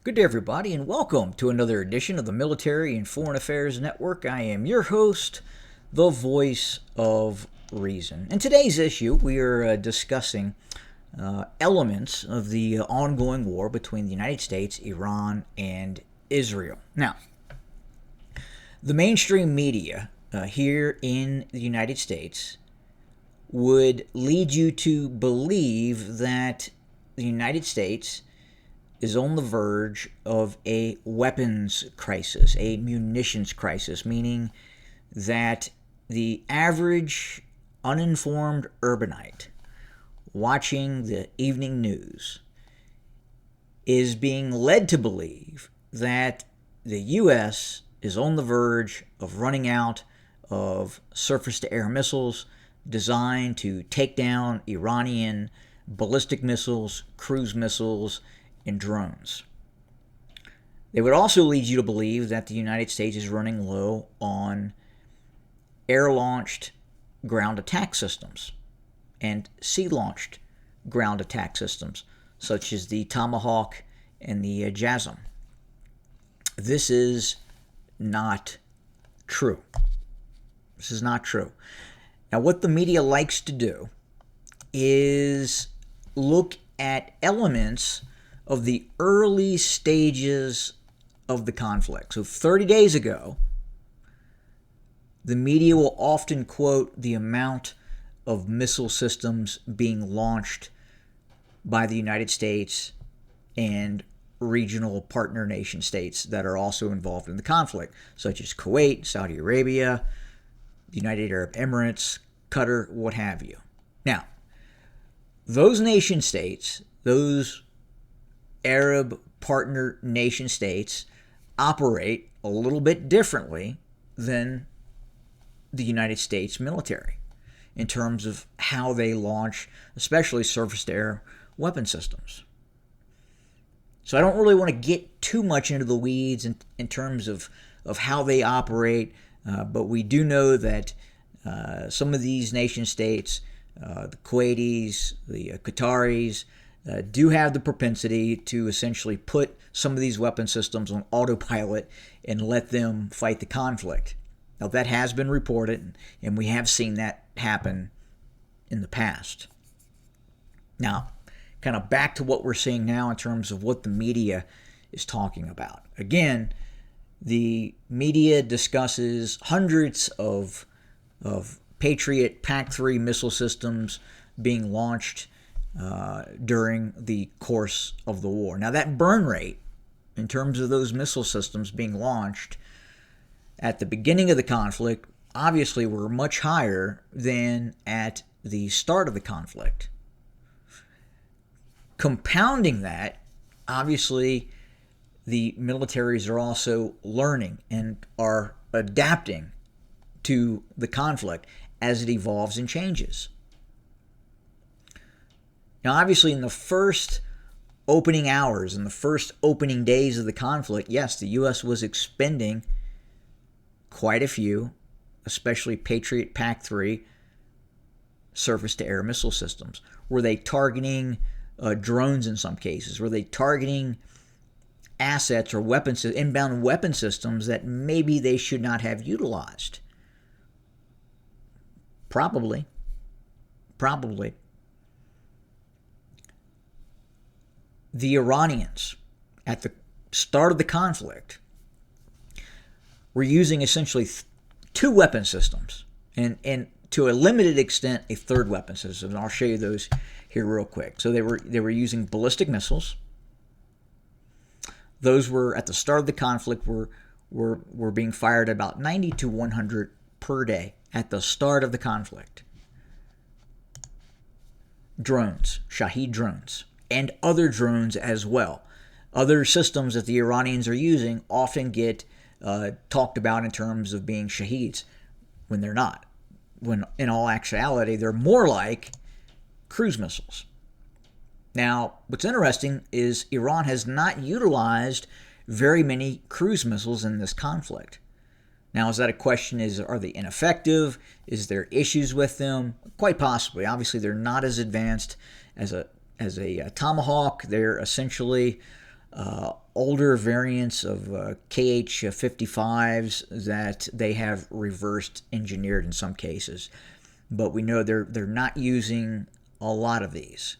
Good day, everybody, and welcome to another edition of the Military and Foreign Affairs Network. I am your host, the voice of reason. In today's issue, we are discussing elements of the ongoing war between the United States, Iran, and Israel. Now, the mainstream media here in the United States would lead you to believe that the United States is on the verge of a weapons crisis, a munitions crisis, meaning that the average uninformed urbanite watching the evening news is being led to believe that the U.S. is on the verge of running out of surface-to-air missiles designed to take down Iranian ballistic missiles, cruise missiles, and drones. They would also lead you to believe that the United States is running low on air-launched ground attack systems and sea-launched ground attack systems, such as the Tomahawk and the JASSM. This is not true. This is not true. Now, what the media likes to do is look at elements of the early stages of the conflict. So 30 days ago, the media will often quote the amount of missile systems being launched by the United States and regional partner nation states that are also involved in the conflict, such as Kuwait, Saudi Arabia, the United Arab Emirates, Qatar, what have you. Now, those nation states, those Arab partner nation states, operate a little bit differently than the United States military in terms of how they launch, especially surface-to-air weapon systems. So I don't really want to get too much into the weeds in terms of how they operate, but we do know that some of these nation states, the Kuwaitis, the Qataris, do have the propensity to essentially put some of these weapon systems on autopilot and let them fight the conflict. Now, that has been reported, and we have seen that happen in the past. Now, kind of back to what we're seeing now in terms of what the media is talking about. Again, the media discusses hundreds of Patriot PAC-3 missile systems being launched during the course of the war. Now, that burn rate, in terms of those missile systems being launched at the beginning of the conflict, obviously were much higher than at the start of the conflict. Compounding that, obviously, the militaries are also learning and are adapting to the conflict as it evolves and changes. Now, obviously, in the first opening hours, in the first opening days of the conflict, yes, the U.S. was expending quite a few, especially Patriot PAC-3 surface-to-air missile systems. Were they targeting drones in some cases? Were they targeting assets or weapons, inbound weapon systems that maybe they should not have utilized? Probably. The Iranians, at the start of the conflict, were using essentially two weapon systems, and to a limited extent, a third weapon system. And I'll show you those here real quick. So they were using ballistic missiles. Those were, at the start of the conflict, were being fired about 90 to 100 per day at the start of the conflict. Drones, Shahed drones, and other drones as well. Other systems that the Iranians are using often get talked about in terms of being Shaheeds when they're not. When in all actuality, they're more like cruise missiles. Now, what's interesting is Iran has not utilized very many cruise missiles in this conflict. Now, is that a question? Are they ineffective? Is there issues with them? Quite possibly. Obviously, they're not as advanced as a Tomahawk. They're essentially older variants of KH-55s that they have reversed engineered in some cases. But we know they're not using a lot of these.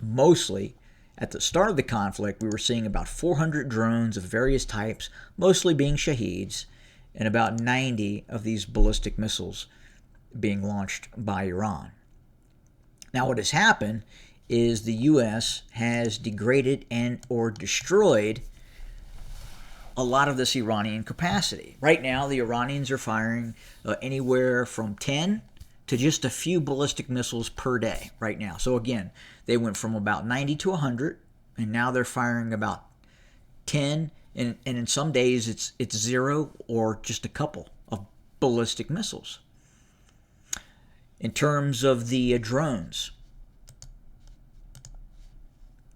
Mostly, at the start of the conflict, we were seeing about 400 drones of various types, mostly being Shaheeds, and about 90 of these ballistic missiles being launched by Iran. Now, what has happened is the U.S. has degraded and or destroyed a lot of this Iranian capacity. Right now, the Iranians are firing anywhere from 10 to just a few ballistic missiles per day right now. So again, they went from about 90 to 100, and now they're firing about 10, and in some days it's 0 or just a couple of ballistic missiles. In terms of the drones,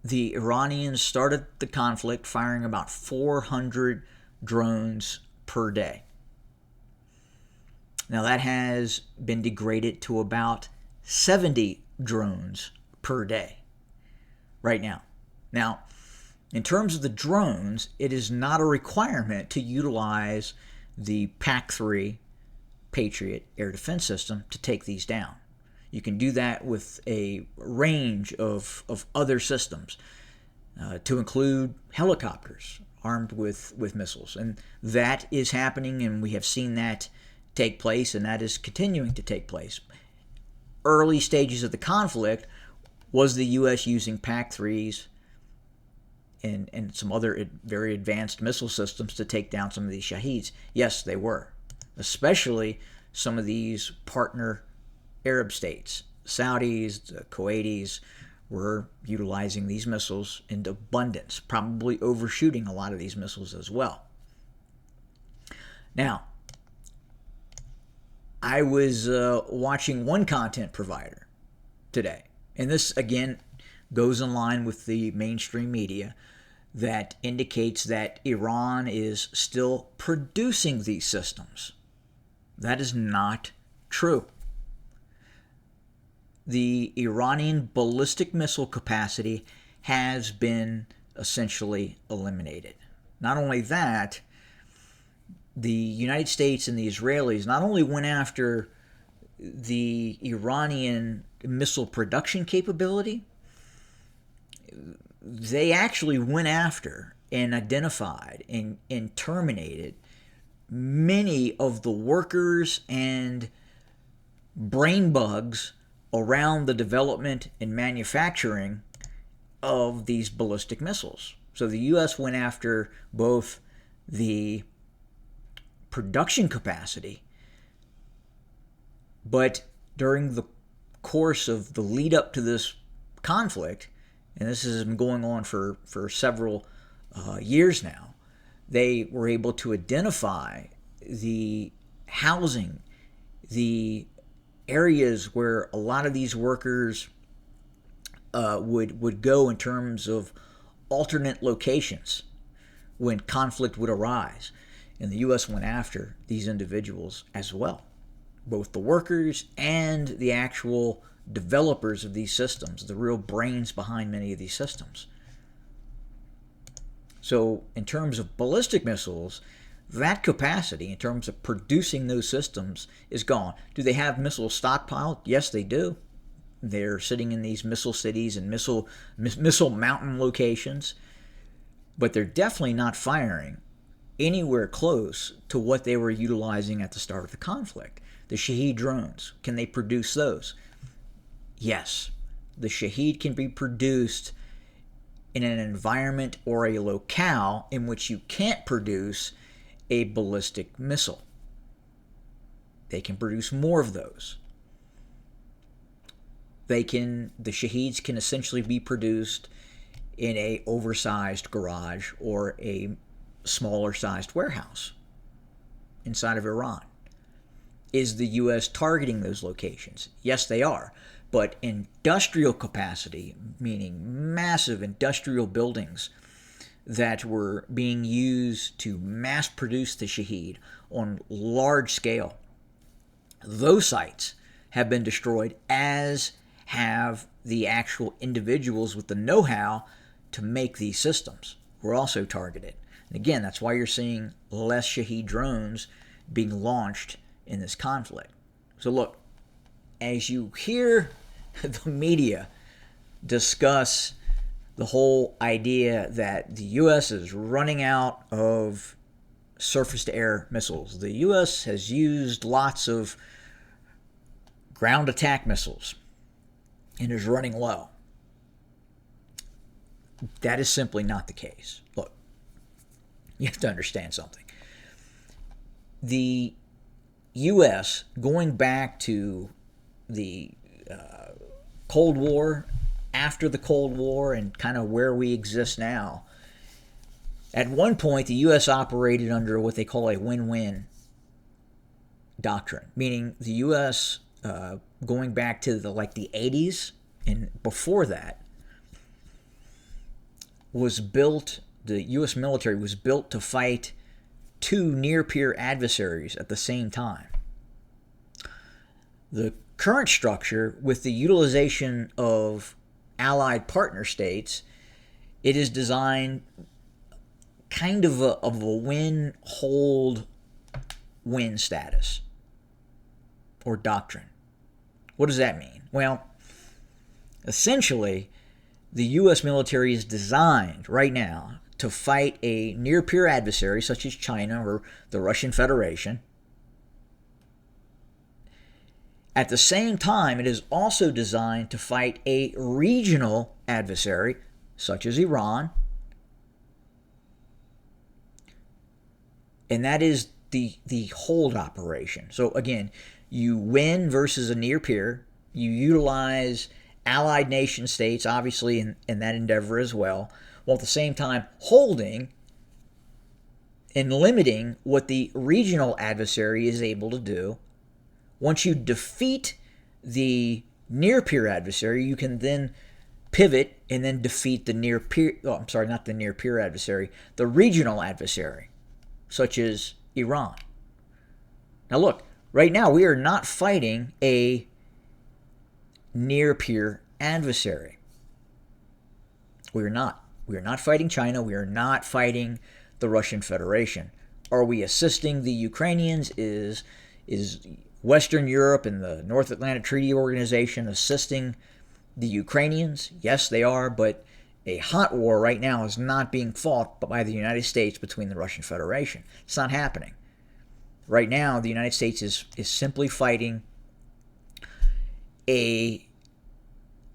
the Iranians started the conflict firing about 400 drones per day. Now that has been degraded to about 70 drones per day right now. Now, in terms of the drones, it is not a requirement to utilize the PAC-3 Patriot air defense system to take these down. You can do that with a range of other systems, to include helicopters armed with missiles. And that is happening, and we have seen that take place, and that is continuing to take place. Early stages of the conflict was the U.S. using PAC-3s and some other very advanced missile systems to take down some of these Shaheeds. Yes, they were. Especially some of these partner Arab states. Saudis, the Kuwaitis were utilizing these missiles in abundance, probably overshooting a lot of these missiles as well. Now, I was watching one content provider today, and this again goes in line with the mainstream media that indicates that Iran is still producing these systems. That is not true. The Iranian ballistic missile capacity has been essentially eliminated. Not only that, the United States and the Israelis not only went after the Iranian missile production capability, they actually went after and identified and terminated many of the workers and brain bugs around the development and manufacturing of these ballistic missiles. So the U.S. went after both the production capacity, but during the course of the lead up to this conflict, and this has been going on for several years now, they were able to identify the housing, the areas where a lot of these workers would go in terms of alternate locations when conflict would arise. And the U.S. went after these individuals as well, both the workers and the actual developers of these systems, the real brains behind many of these systems. So in terms of ballistic missiles, that capacity in terms of producing those systems is gone. Do they have missiles stockpiled? Yes, they do. They're sitting in these missile cities and missile mountain locations, but they're definitely not firing anywhere close to what they were utilizing at the start of the conflict. The Shaheed drones, can they produce those? Yes, the Shaheed can be produced in an environment or a locale in which you can't produce a ballistic missile. They can produce more of those. The Shaheeds can essentially be produced in a oversized garage or a smaller sized warehouse inside of Iran. Is the U.S. targeting those locations? Yes, they are. But industrial capacity, meaning massive industrial buildings that were being used to mass produce the Shaheed on large scale, those sites have been destroyed, as have the actual individuals with the know-how to make these systems. were also targeted. And again, that's why you're seeing less Shahed drones being launched in this conflict. So look, as you hear the media discuss the whole idea that the U.S. is running out of surface-to-air missiles, the U.S. has used lots of ground attack missiles and is running low. That is simply not the case. Look, you have to understand something. The U.S., going back to the Cold War, after the Cold War, and kind of where we exist now, at one point the U.S. operated under what they call a win-win doctrine, meaning the U.S., going back to the 80s and before that, was built, the U.S. military was built to fight two near-peer adversaries at the same time. The current structure, with the utilization of allied partner states, it is designed kind of a win, hold, win status or doctrine. What does that mean? Well, essentially, the U.S. military is designed right now to fight a near-peer adversary such as China or the Russian Federation. At the same time, it is also designed to fight a regional adversary such as Iran. And that is the hold operation. So again, you win versus a near peer. You utilize allied nation states, obviously, in that endeavor as well, while at the same time holding and limiting what the regional adversary is able to do. Once you defeat the near-peer adversary, you can then pivot and then defeat the near-peer, not the near-peer adversary, the regional adversary, such as Iran. Now look, right now we are not fighting a near-peer adversary. We are not. We are not fighting China. We are not fighting the Russian Federation. Are we assisting the Ukrainians? Is Western Europe and the North Atlantic Treaty Organization assisting the Ukrainians? Yes, they are, but a hot war right now is not being fought by the United States between the Russian Federation. It's not happening. Right now, the United States is simply fighting a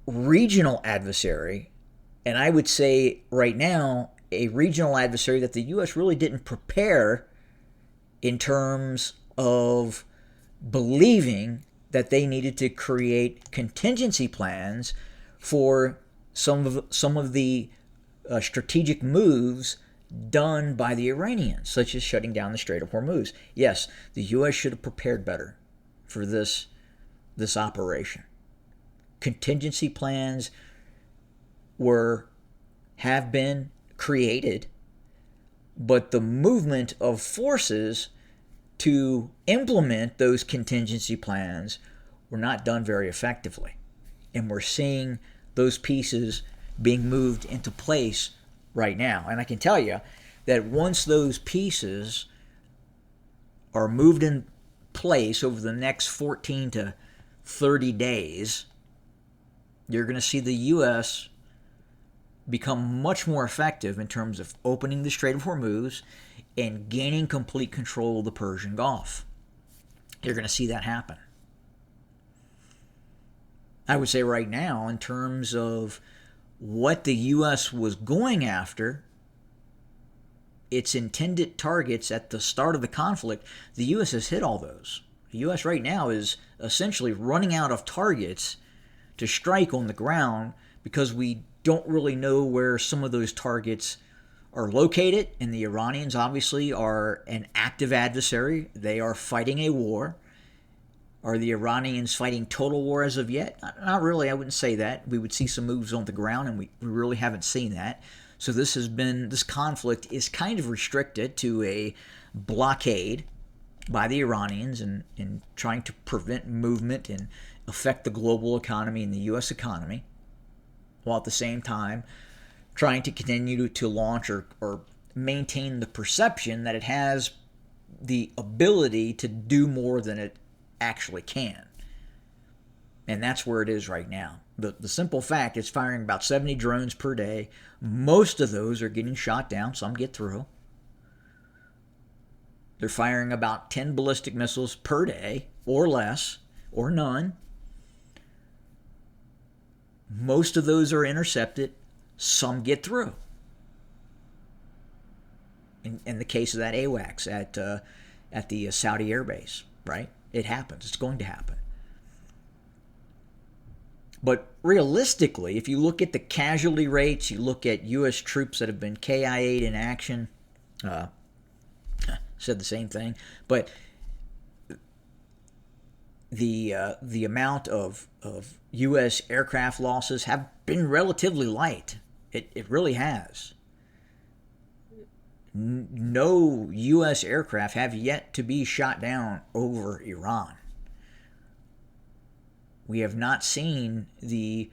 regional adversary, and I would say right now a regional adversary that the U.S. really didn't prepare in terms of believing that they needed to create contingency plans for some of the strategic moves done by the Iranians, such as shutting down the Strait of Hormuz. Yes, the U.S. should have prepared better for this operation. Contingency plans have been created, but the movement of forces to implement those contingency plans were not done very effectively. And we're seeing those pieces being moved into place right now. And I can tell you that once those pieces are moved in place over the next 14 to 30 days, you're going to see the U.S. become much more effective in terms of opening the Strait of Hormuz and gaining complete control of the Persian Gulf. You're going to see that happen. I would say right now, in terms of what the U.S. was going after, its intended targets at the start of the conflict, the U.S. has hit all those. The U.S. right now is essentially running out of targets to strike on the ground because we don't really know where some of those targets are located, and the Iranians obviously are an active adversary. They are fighting a war. Are the Iranians fighting total war as of yet? Not really, I wouldn't say that. We would see some moves on the ground, and we really haven't seen that. So this conflict is kind of restricted to a blockade by the Iranians in trying to prevent movement and affect the global economy and the U.S. economy, while at the same time trying to continue to launch or maintain the perception that it has the ability to do more than it actually can. And that's where it is right now. The simple fact, it's firing about 70 drones per day. Most of those are getting shot down. Some get through. They're firing about 10 ballistic missiles per day, or less, or none. Most of those are intercepted. Some get through. In the case of that AWACS at the Saudi Air Base, right? It happens. It's going to happen. But realistically, if you look at the casualty rates, you look at U.S. troops that have been KIA'd in action, said the same thing, but the amount of U.S. aircraft losses have been relatively light. It really has. No U.S. aircraft have yet to be shot down over Iran. We have not seen the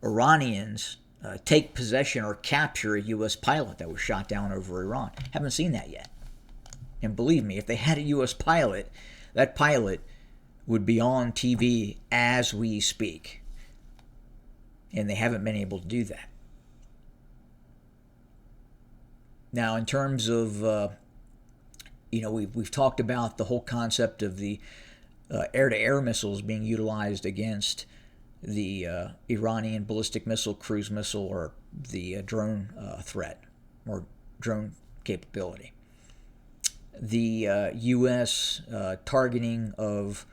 Iranians take possession or capture a U.S. pilot that was shot down over Iran. Haven't seen that yet. And believe me, if they had a U.S. pilot, that pilot would be on TV as we speak. And they haven't been able to do that. Now, in terms of, we've talked about the whole concept of the air-to-air missiles being utilized against the Iranian ballistic missile, cruise missile, or the drone threat or drone capability. The U.S. targeting of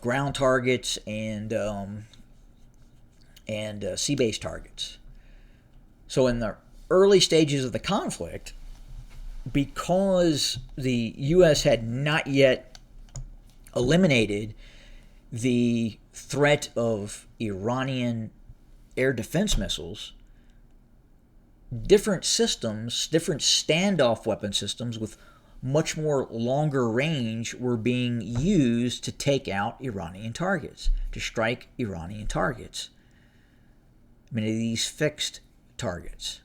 ground targets and sea-based targets. So in the early stages of the conflict, because the U.S. had not yet eliminated the threat of Iranian air defense missiles, different systems, different standoff weapon systems with much more longer range were being used to take out Iranian targets, to strike Iranian targets. Many of these fixed targets.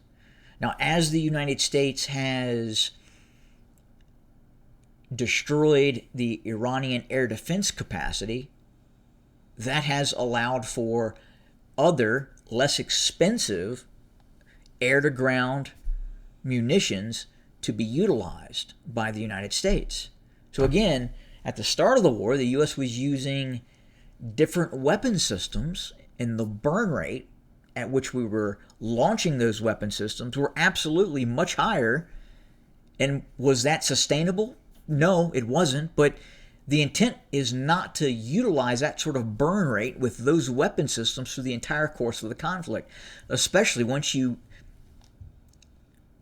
Now, as the United States has destroyed the Iranian air defense capacity, that has allowed for other, less expensive air-to-ground munitions to be utilized by the United States. So again, at the start of the war, the U.S. was using different weapon systems, and the burn rate at which we were launching those weapon systems were absolutely much higher. And was that sustainable? No, it wasn't. But the intent is not to utilize that sort of burn rate with those weapon systems for the entire course of the conflict, especially once you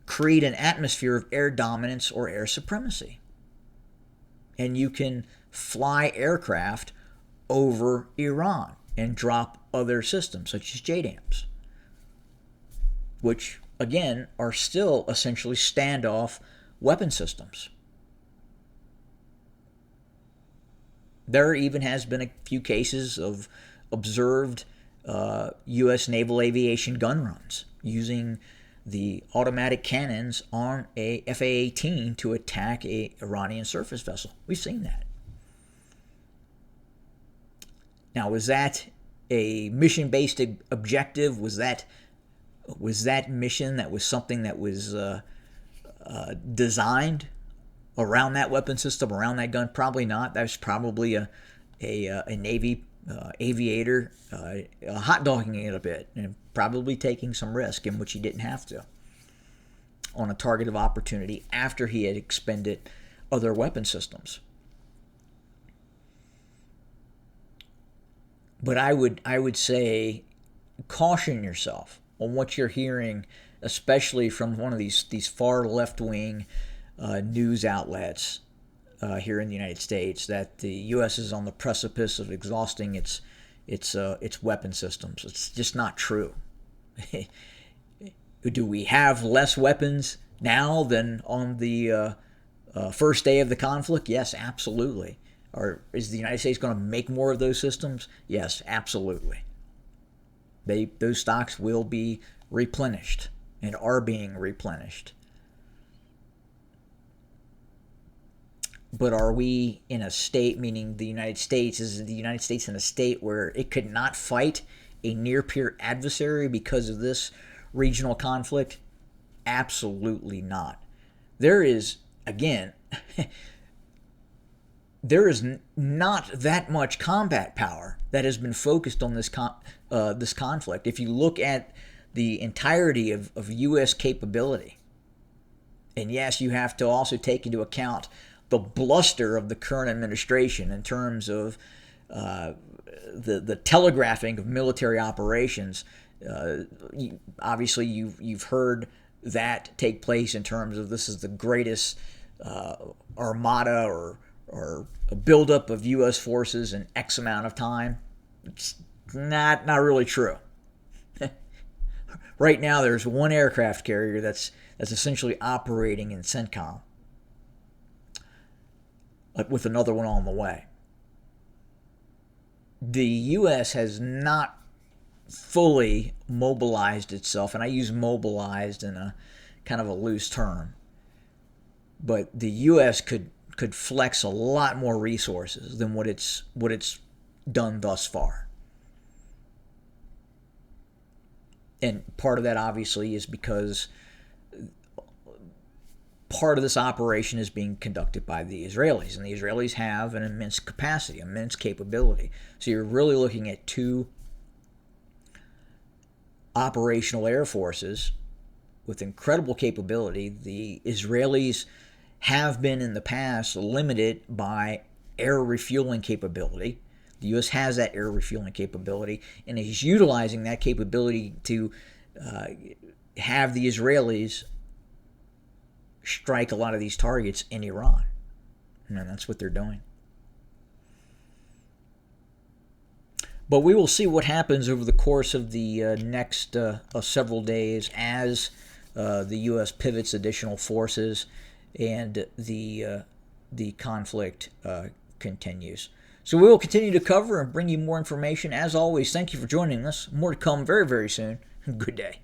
create an atmosphere of air dominance or air supremacy. And you can fly aircraft over Iran and drop other systems such as JDAMs, which again are still essentially standoff weapon systems. There even has been a few cases of observed U.S. naval aviation gun runs using the automatic cannons on a FA-18 to attack a Iranian surface vessel. We've seen that. Now, was that a mission-based objective? Was that mission that was something that was designed around that weapon system, around that gun? Probably not. That was probably a Navy aviator hot-dogging it a bit and probably taking some risk in which he didn't have to on a target of opportunity after he had expended other weapon systems. But I would say caution yourself on what you're hearing, especially from one of these far left-wing news outlets here in the United States, that the U.S. is on the precipice of exhausting its weapon systems. It's just not true. Do we have less weapons now than on the first day of the conflict? Yes, absolutely. Or is the United States going to make more of those systems? Yes, absolutely. Those stocks will be replenished and are being replenished. But are we in a state, meaning the United States, is the United States in a state where it could not fight a near-peer adversary because of this regional conflict? Absolutely not. There is, again, there is not that much combat power that has been focused on this conflict. If you look at the entirety of U.S. capability, and yes, you have to also take into account the bluster of the current administration in terms of the telegraphing of military operations. Obviously, you've heard that take place in terms of this is the greatest armada or a buildup of U.S. forces in X amount of time. It's not really true. Right now, there's one aircraft carrier that's essentially operating in CENTCOM, with another one on the way. The U.S. has not fully mobilized itself, and I use mobilized in a kind of a loose term, but the U.S. could flex a lot more resources than what it's done thus far. And part of that obviously is because part of this operation is being conducted by the Israelis, and the Israelis have an immense capacity, immense capability. So you're really looking at two operational air forces with incredible capability. The Israelis have been in the past limited by air refueling capability. The U.S. has that air refueling capability and is utilizing that capability to have the Israelis strike a lot of these targets in Iran. And that's what they're doing. But we will see what happens over the course of the next several days as the U.S. pivots additional forces and the conflict continues. So we will continue to cover and bring you more information. As always, thank you for joining us. More to come very, very soon. Good day.